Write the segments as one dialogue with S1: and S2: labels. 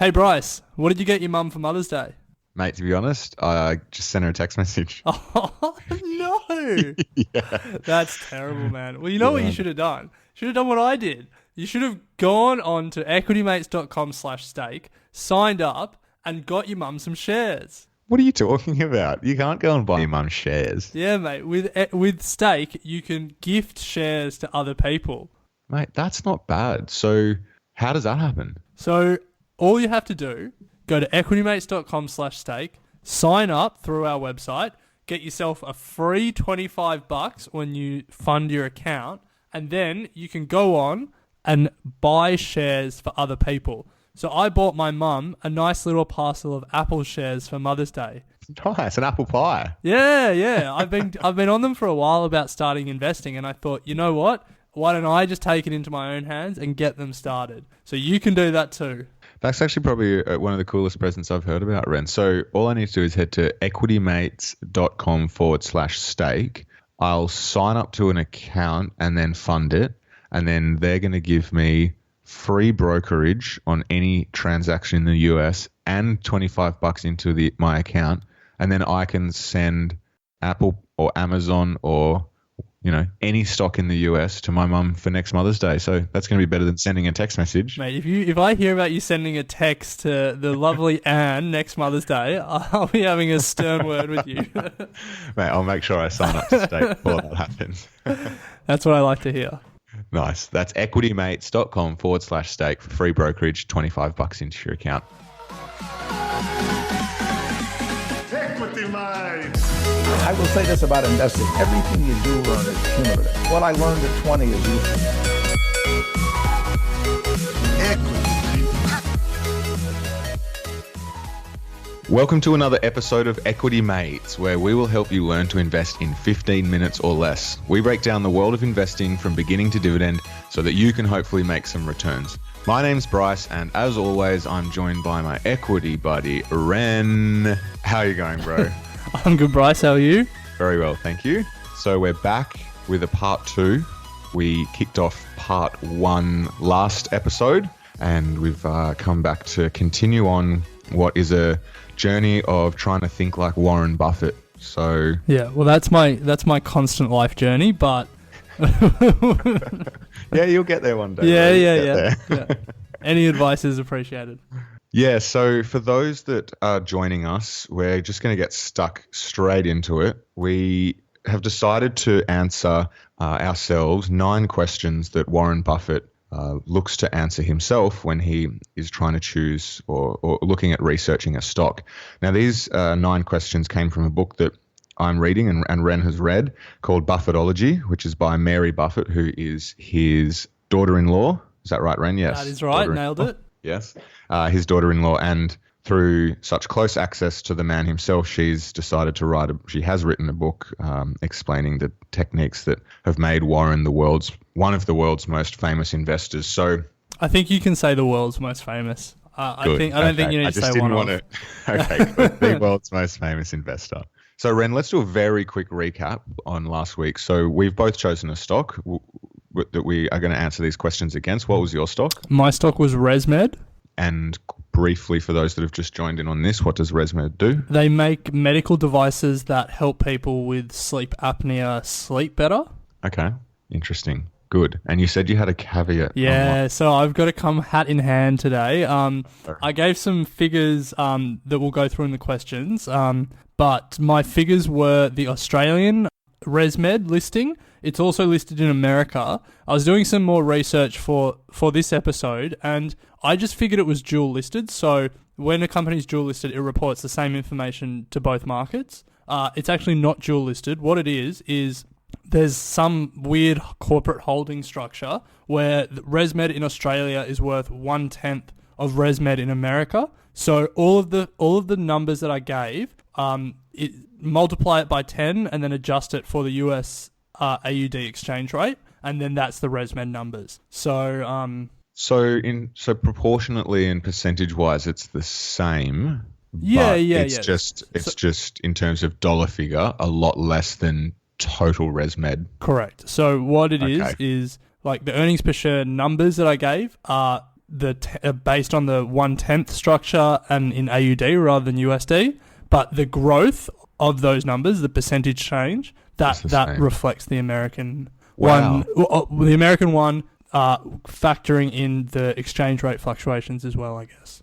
S1: Hey Bryce, what did you get your mum for Mother's Day?
S2: Mate, to be honest, I just sent her a text message.
S1: Oh no,
S2: Yeah.
S1: that's terrible, man. Well, you know
S2: Yeah.
S1: what you should have done? You should have done what I did. You should have gone on to equitymates.com/stake, signed up, and got your mum some shares.
S2: What are you talking about? You can't go and buy your mum shares.
S1: Yeah, mate. With stake, you can gift shares to other people.
S2: Mate, that's not bad. So how does that happen?
S1: So all you have to do, go to equitymates.com/stake, sign up through our website, get yourself a free $25 when you fund your account, and then you can go on and buy shares for other people. So I bought my mum a nice little parcel of Apple shares for Mother's Day.
S2: Nice, an apple pie.
S1: Yeah. I've been on them for a while about starting investing, and I thought, you know what? Why don't I just take it into my own hands and get them started? So you can do that too.
S2: That's actually probably one of the coolest presents I've heard about, Ren. So all I need to do is head to equitymates.com/stake. I'll sign up to an account and then fund it. And then they're going to give me free brokerage on any transaction in the US and $25 into my account. And then I can send Apple or Amazon or any stock in the US to my mum for next Mother's Day. So that's going to be better than sending a text message.
S1: Mate, if I hear about you sending a text to the lovely Anne next Mother's Day, I'll be having a stern word with you.
S2: Mate, I'll make sure I sign up to stake before that happens.
S1: That's what I like to hear.
S2: Nice. That's equitymates.com/stake for free brokerage, $25 into your account.
S3: Equity Mates.
S4: I will say this about investing. Everything you do learn is cumulative. What I learned at 20 is useful.
S2: Welcome to another episode of Equity Mates, where we will help you learn to invest in 15 minutes or less. We break down the world of investing from beginning to dividend so that you can hopefully make some returns. My name's Bryce, and as always, I'm joined by my equity buddy, Ren. How are you going, bro?
S1: I'm good, Bryce. How are you?
S2: Very well, thank you. So we're back with a part 2. We kicked off part 1 last episode, and we've come back to continue on what is a journey of trying to think like Warren Buffett. So
S1: yeah, well, that's my constant life journey, but
S2: yeah, you'll get there one day.
S1: Yeah. Any advice is appreciated.
S2: Yeah, so for those that are joining us, we're just going to get stuck straight into it. We have decided to answer ourselves 9 questions that Warren Buffett looks to answer himself when he is trying to choose or looking at researching a stock. Now, these 9 questions came from a book that I'm reading and Ren has read called Buffettology, which is by Mary Buffett, who is his daughter-in-law. Is that right, Ren? Yes.
S1: That is right. Nailed it.
S2: Yes. His daughter-in-law, and through such close access to the man himself, she's decided to she has written a book explaining the techniques that have made Warren one of the world's most famous investors. So
S1: I think you can say the world's most famous. I don't think you need to say one of.
S2: Okay, good. The world's most famous investor. So Ren, let's do a very quick recap on last week. So we've both chosen a stock that we are going to answer these questions against. What was your stock?
S1: My stock was ResMed.
S2: And briefly, for those that have just joined in on this, what does ResMed do?
S1: They make medical devices that help people with sleep apnea sleep better.
S2: Okay, interesting. Good. And you said you had a caveat.
S1: Yeah, so I've got to come hat in hand today. I gave some figures that we'll go through in the questions, but my figures were the Australian ResMed listing. It's also listed in America. I was doing some more research for this episode, and I just figured it was dual listed. So when a company's dual listed, it reports the same information to both markets. It's actually not dual listed. What it is there's some weird corporate holding structure where ResMed in Australia is worth 1/10 of ResMed in America. So all of the numbers that I gave, multiply it by 10 and then adjust it for the US AUD exchange rate, and then that's the ResMed numbers. So
S2: proportionately and percentage wise, it's the same.
S1: Yeah.
S2: It's just in terms of dollar figure, a lot less than total ResMed.
S1: Correct. So what it is like the earnings per share numbers that I gave are based on the 1/10 structure and in AUD rather than USD, but the growth of those numbers, the percentage change, that reflects the American one. The American one factoring in the exchange rate fluctuations as well, I guess.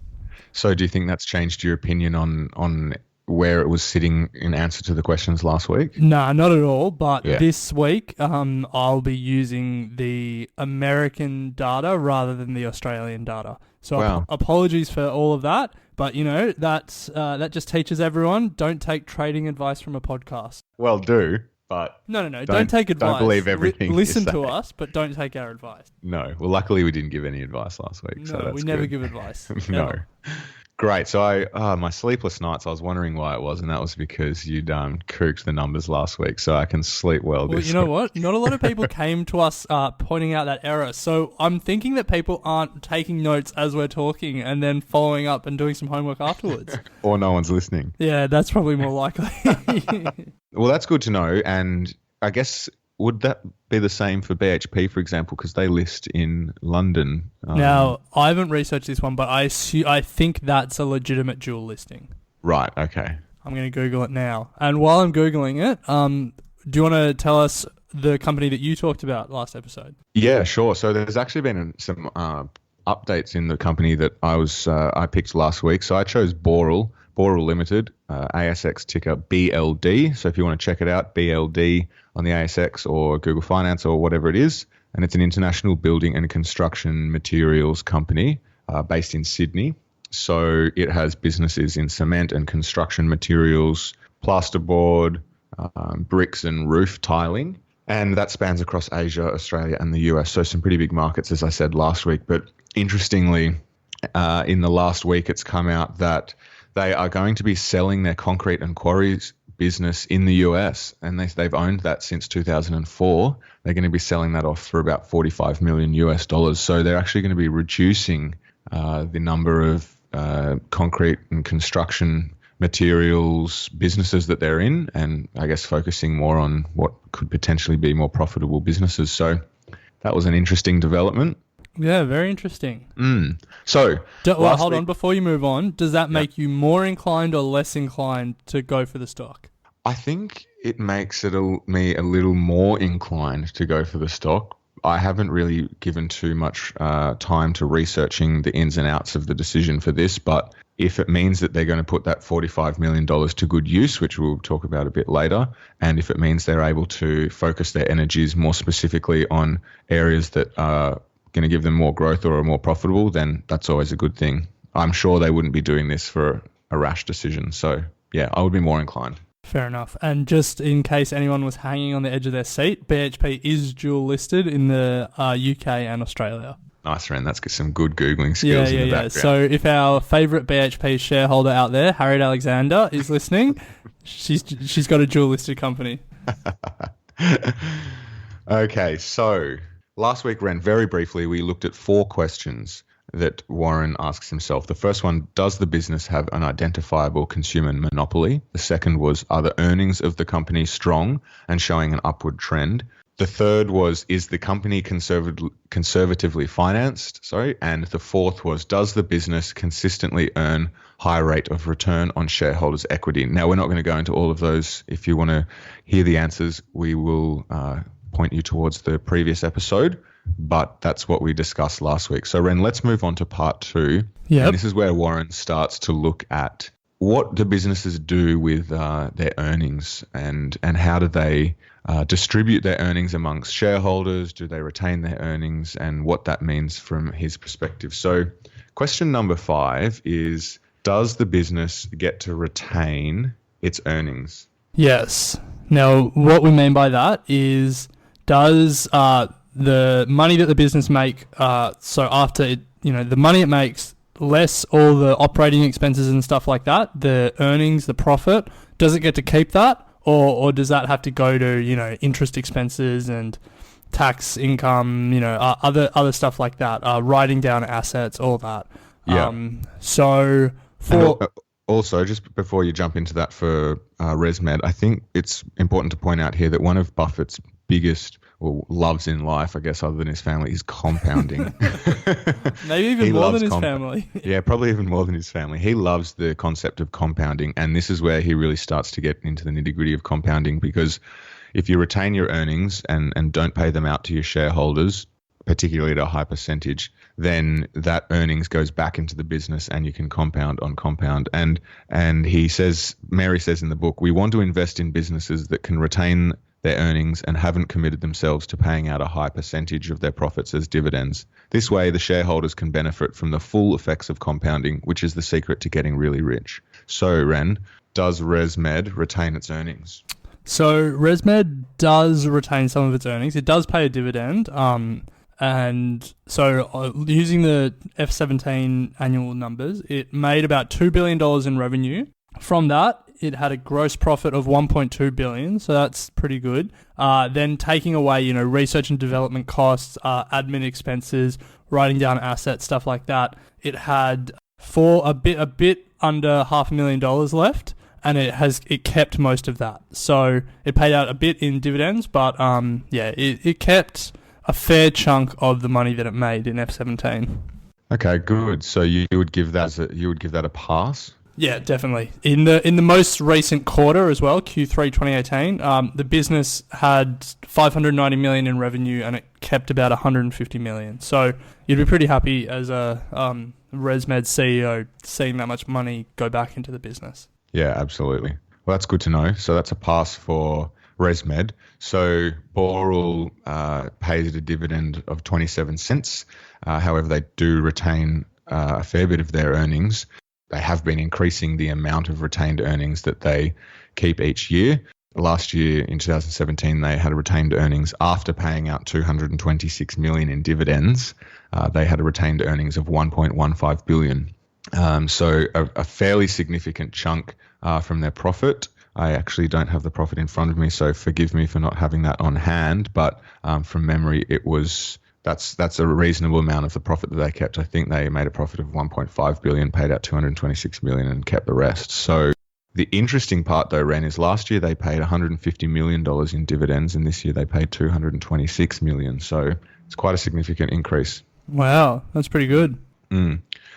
S2: So do you think that's changed your opinion on where it was sitting in answer to the questions last week?
S1: Nah, not at all. But this week, I'll be using the American data rather than the Australian data. So apologies for all of that. But, that just teaches everyone, don't take trading advice from a podcast.
S2: Well, do. But
S1: no. Don't take advice.
S2: Don't believe everything.
S1: Listen to us, but don't take our advice.
S2: No. Well, luckily we didn't give any advice last week.
S1: No,
S2: so that's
S1: we never
S2: good.
S1: give advice.
S2: No. Great. So my sleepless nights, I was wondering why it was, and that was because you'd cooked the numbers last week, so I can sleep well this week.
S1: You know what? Not a lot of people came to us pointing out that error. So I'm thinking that people aren't taking notes as we're talking and then following up and doing some homework afterwards.
S2: Or no one's listening.
S1: Yeah, that's probably more likely.
S2: Well, that's good to know. And I guess, would that be the same for BHP, for example, because they list in London?
S1: Now, I haven't researched this one, but I think that's a legitimate dual listing.
S2: Right, okay.
S1: I'm going to Google it now. And while I'm Googling it, do you want to tell us the company that you talked about last episode?
S2: Yeah, sure. So there's actually been some updates in the company that I picked last week. So I chose Boral Limited, ASX ticker BLD. So if you want to check it out, BLD on the ASX or Google Finance or whatever it is. And it's an international building and construction materials company based in Sydney. So it has businesses in cement and construction materials, plasterboard, bricks and roof tiling. And that spans across Asia, Australia and the US. So some pretty big markets, as I said last week. But interestingly, in the last week, it's come out that they are going to be selling their concrete and quarries business in the US, and they've owned that since 2004. They're going to be selling that off for about $45 million US. So they're actually going to be reducing the number of concrete and construction materials businesses that they're in, and I guess focusing more on what could potentially be more profitable businesses. So that was an interesting development.
S1: Yeah, very interesting.
S2: So,
S1: hold on. Before you move on, does that make you more inclined or less inclined to go for the stock?
S2: I think it makes me a little more inclined to go for the stock. I haven't really given too much time to researching the ins and outs of the decision for this, but if it means that they're going to put that $45 million to good use, which we'll talk about a bit later, and if it means they're able to focus their energies more specifically on areas that are going to give them more growth or are more profitable, then that's always a good thing. I'm sure they wouldn't be doing this for a rash decision. So, yeah, I would be more inclined.
S1: Fair enough. And just in case anyone was hanging on the edge of their seat, BHP is dual listed in the UK and Australia.
S2: Nice, Ren. That's some good Googling skills in the background.
S1: So if our favourite BHP shareholder out there, Harriet Alexander, is listening, she's got a dual listed company.
S2: Okay, so last week, Ren, very briefly, we looked at 4 questions that Warren asks himself. The first one, does the business have an identifiable consumer monopoly? The second was, are the earnings of the company strong and showing an upward trend? The third was, is the company conservatively financed? And the fourth was, does the business consistently earn high rate of return on shareholders' equity? Now, we're not going to go into all of those. If you want to hear the answers, we will point you towards the previous episode, but that's what we discussed last week. So, Ren, let's move on to part 2.
S1: Yep.
S2: And this is where Warren starts to look at what do businesses do with their earnings, and how do they distribute their earnings amongst shareholders? Do they retain their earnings, and what that means from his perspective? So question number 5 is, does the business get to retain its earnings?
S1: Yes. Now, what we mean by that is, does the money that the business make, so after it, the money it makes, less all the operating expenses and stuff like that, the earnings, the profit, does it get to keep that, or does that have to go to interest expenses and tax income, other stuff like that, writing down assets, all that?
S2: Yeah.
S1: So for
S2: Also, just before you jump into that for ResMed, I think it's important to point out here that one of Buffett's biggest loves in life, I guess, other than his family, is compounding.
S1: Maybe even more than his family.
S2: Yeah, probably even more than his family. He loves the concept of compounding, and this is where he really starts to get into the nitty-gritty of compounding, because if you retain your earnings and don't pay them out to your shareholders, particularly at a high percentage, then that earnings goes back into the business and you can compound on compound. And he says, Mary says in the book, we want to invest in businesses that can retain their earnings and haven't committed themselves to paying out a high percentage of their profits as dividends. This way, the shareholders can benefit from the full effects of compounding, which is the secret to getting really rich. So, Ren, does ResMed retain its earnings?
S1: So ResMed does retain some of its earnings. It does pay a dividend. And so using the F17 annual numbers, it made about $2 billion in revenue. From that, it had a gross profit of $1.2 billion, so that's pretty good. Then taking away, research and development costs, admin expenses, writing down assets, stuff like that, it had a bit under $500,000 left, and it kept most of that. So it paid out a bit in dividends, but it kept a fair chunk of the money that it made in F17.
S2: Okay, good. So you would give that a pass?
S1: Yeah, definitely. In the most recent quarter as well, Q3 2018, the business had $590 million in revenue and it kept about $150 million. So you'd be pretty happy as a ResMed CEO seeing that much money go back into the business.
S2: Yeah, absolutely. Well, that's good to know. So that's a pass for ResMed. So Boral pays a dividend of 27 cents. However, they do retain a fair bit of their earnings. They have been increasing the amount of retained earnings that they keep each year. Last year, in 2017, they had retained earnings after paying out $226 million in dividends. They had a retained earnings of $1.15 billion. So a fairly significant chunk from their profit. I actually don't have the profit in front of me, so forgive me for not having that on hand. But from memory, that's a reasonable amount of the profit that they kept. I think they made a profit of $1.5 billion, paid out $226 million, and kept the rest. So the interesting part, though, Ren, is last year they paid $150 million in dividends, and this year they paid $226 million. So it's quite a significant increase.
S1: Wow, that's pretty good.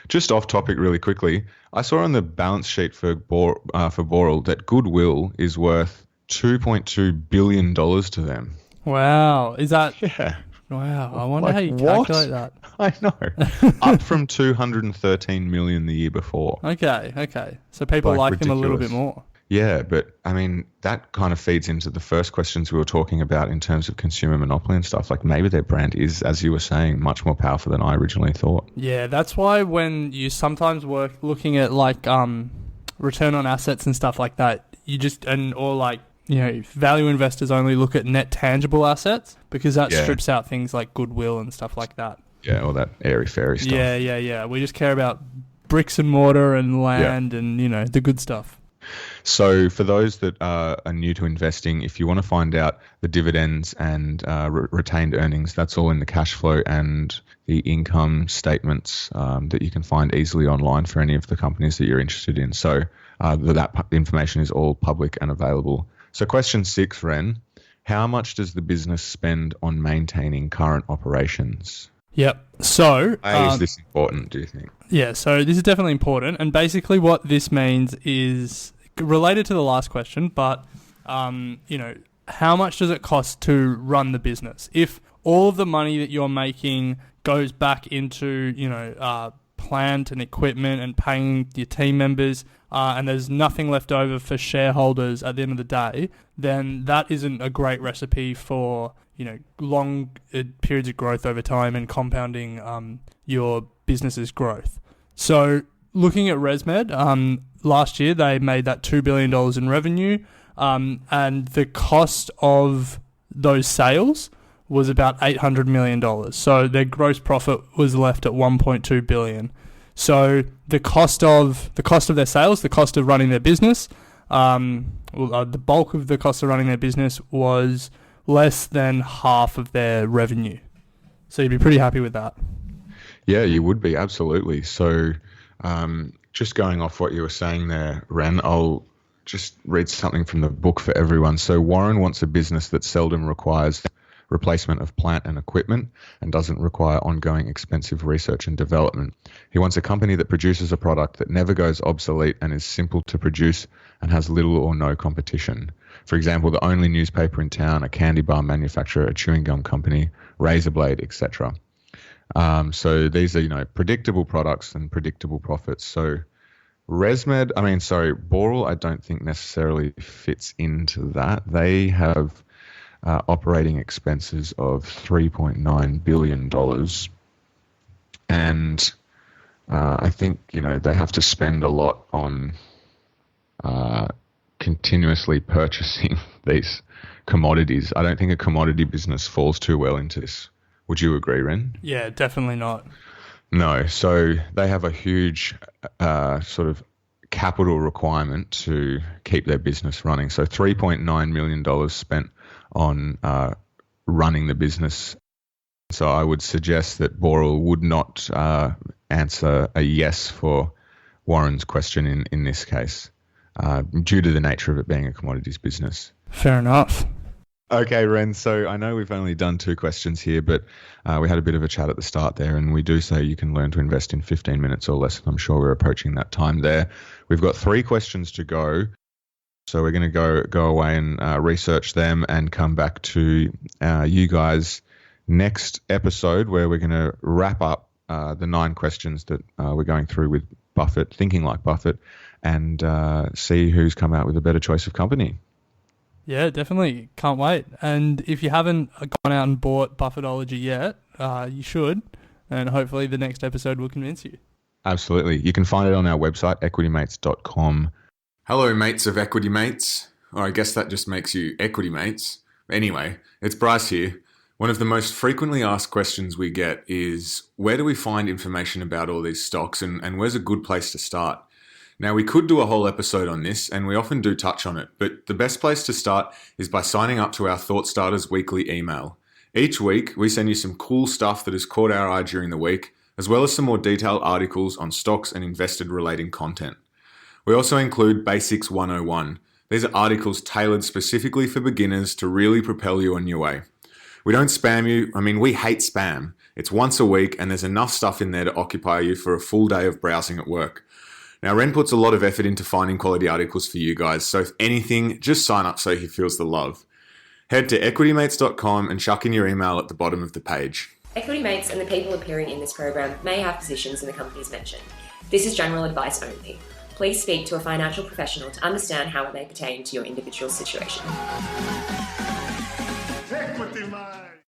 S2: Just off topic really quickly, I saw on the balance sheet for Boral that goodwill is worth $2.2 billion to them.
S1: Wow. Is that...
S2: Yeah.
S1: Wow. I wonder how you calculate that.
S2: I know. Up from $213 million the year before.
S1: Okay. So people like them a little bit more.
S2: Yeah, but I mean, that kind of feeds into the first questions we were talking about in terms of consumer monopoly and stuff. Like maybe their brand is, as you were saying, much more powerful than I originally thought.
S1: Yeah, that's why when you sometimes work looking at like return on assets and stuff like that, value investors only look at net tangible assets because that strips out things like goodwill and stuff like that.
S2: Yeah, all that airy-fairy stuff.
S1: Yeah. We just care about bricks and mortar and land and, the good stuff.
S2: So for those that are new to investing, if you want to find out the dividends and retained earnings, that's all in the cash flow and the income statements that you can find easily online for any of the companies that you're interested in. So that information is all public and available. So question 6, Ren, how much does the business spend on maintaining current operations?
S1: Yep. So
S2: is this important, do you think?
S1: Yeah, so this is definitely important. And basically what this means is related to the last question, but, how much does it cost to run the business? If all of the money that you're making goes back into, plant and equipment and paying your team members, and there's nothing left over for shareholders at the end of the day, then that isn't a great recipe for, long periods of growth over time and compounding your business's growth. So looking at ResMed, last year they made that $2 billion in revenue, and the cost of those sales was about $800 million. So their gross profit was left at $1.2 billion. So the cost of their sales, the cost of running their business, the bulk of the cost of running their business was less than half of their revenue. So you'd be pretty happy with that.
S2: Yeah, you would be, absolutely. So just going off what you were saying there, Ren, I'll just read something from the book for everyone. So Warren wants a business that seldom requires replacement of plant and equipment and doesn't require ongoing expensive research and development. He wants a company that produces a product that never goes obsolete and is simple to produce and has little or no competition. For example, the only newspaper in town, a candy bar manufacturer, a chewing gum company, razor blade, etc. So these are, predictable products and predictable profits. So Boral, I don't think necessarily fits into that. They have operating expenses of $3.9 billion. And I think, they have to spend a lot on continuously purchasing these commodities. I don't think a commodity business falls too well into this. Would you agree, Ren?
S1: Yeah, definitely not.
S2: No. So they have a huge sort of capital requirement to keep their business running. So $3.9 million spent on running the business. So I would suggest that Boral would not answer a yes for Warren's question in this case, due to the nature of it being a commodities business.
S1: Fair enough.
S2: Okay, Ren, so I know we've only done 2 questions here, but we had a bit of a chat at the start there, and we do say you can learn to invest in 15 minutes or less, and I'm sure we're approaching that time there. We've got 3 questions to go, so we're going to go away and research them and come back to you guys next episode, where we're going to wrap up the 9 questions that we're going through with Buffett, thinking like Buffett, and see who's come out with a better choice of company.
S1: Yeah, definitely. Can't wait. And if you haven't gone out and bought Buffettology yet, you should. And hopefully the next episode will convince you.
S2: Absolutely. You can find it on our website, equitymates.com.
S5: Hello, mates of Equity Mates. Or I guess that just makes you Equity Mates. Anyway, it's Bryce here. One of the most frequently asked questions we get is, where do we find information about all these stocks, and where's a good place to start? Now, we could do a whole episode on this, and we often do touch on it, but the best place to start is by signing up to our Thought Starters weekly email. Each week, we send you some cool stuff that has caught our eye during the week, as well as some more detailed articles on stocks and invested-related content. We also include Basics 101. These are articles tailored specifically for beginners to really propel you on your way. We don't spam you. We hate spam. It's once a week, and there's enough stuff in there to occupy you for a full day of browsing at work. Now, Ren puts a lot of effort into finding quality articles for you guys, so if anything, just sign up so he feels the love. Head to equitymates.com and chuck in your email at the bottom of the page.
S6: Equity Mates and the people appearing in this program may have positions in the companies mentioned. This is general advice only. Please speak to a financial professional to understand how it may pertain to your individual situation.